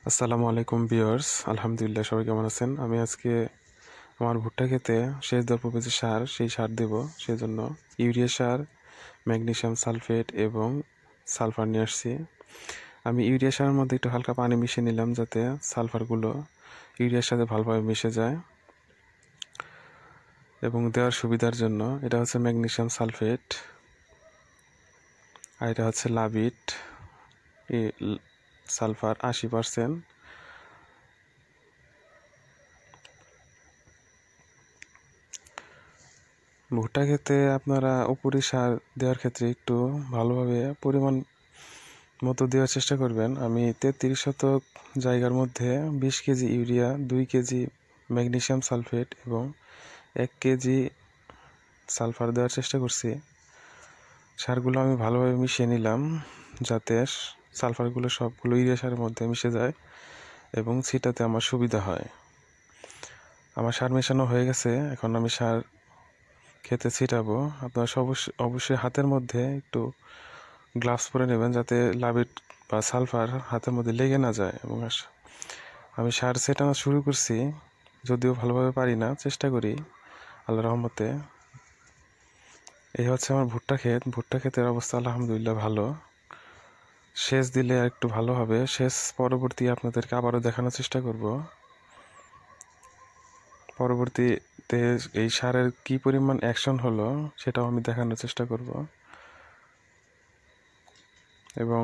আসসালামু আলাইকুম ভিউয়ার্স, আলহামদুলিল্লাহ সবাই কেমন আছেন। আমি আজকে আমার ভুট্টা ক্ষেতে সেচ দেওয়ার পূর্বে যে সার সেই সার দেব, সেজন্য ইউরিয়া সার, ম্যাগনেসিয়াম সালফেট এবং সালফার নিয়ে আসছি। আমি ইউরিয়া সারের মধ্যে একটু হালকা পানি মিশিয়ে নিলাম যাতে সালফারগুলো ইউরিয়ার সাথে ভালোভাবে মিশে যায় এবং দেওয়ার সুবিধার জন্য। এটা হচ্ছে ম্যাগনেসিয়াম সালফেট আর এটা হচ্ছে লাবিট সালফার 80%। ভুট্টা ক্ষেতে আপনারা উপরি সার দেওয়ার ক্ষেত্রে একটু ভালোভাবে পরিমাণ মতো দেওয়ার চেষ্টা করবেন। আমি 33 শতক জায়গার মধ্যে 20 KG urea, 2 KG magnesium sulphate এবং 1 কেজি সালফার দেওয়ার চেষ্টা করছি। সারগুলো আমি ভালোভাবে মিশিয়ে নিলাম যাতে সালফারগুলো সবগুলো ইউরিয়া সারের মধ্যে মিশে যায় এবং ছিটাতে আমার সুবিধা হয়। আমার সার মেশানো হয়ে গেছে, এখন আমি সার খেতে ছিটাবো। আপনারা অবশ্যই হাতের মধ্যে একটু গ্লাভস পরে নেবেন যাতে লাবিট বা সালফার হাতের মধ্যে লেগে না যায়। এবং আমি সার ছেটানো শুরু করছি, যদিও ভালোভাবে পারি না, চেষ্টা করি আল্লাহর রহমতে। এই হচ্ছে আমার ভুট্টা ক্ষেতের অবস্থা আলহামদুলিল্লাহ ভালো। সেচ দিলে আর একটু ভালো হবে। সেচ পরবর্তী আপনাদেরকে আবারও দেখানোর চেষ্টা করব। পরবর্তীতে এই সারের কি পরিমাণ অ্যাকশন হলো সেটাও আমি দেখানোর চেষ্টা করব। এবং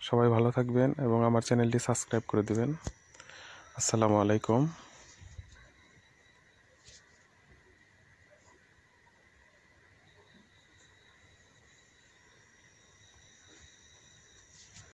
সবাই ভালো থাকবেন এবং আমার চ্যানেলটি সাবস্ক্রাইব করে দিবেন। আসসালামু আলাইকুম।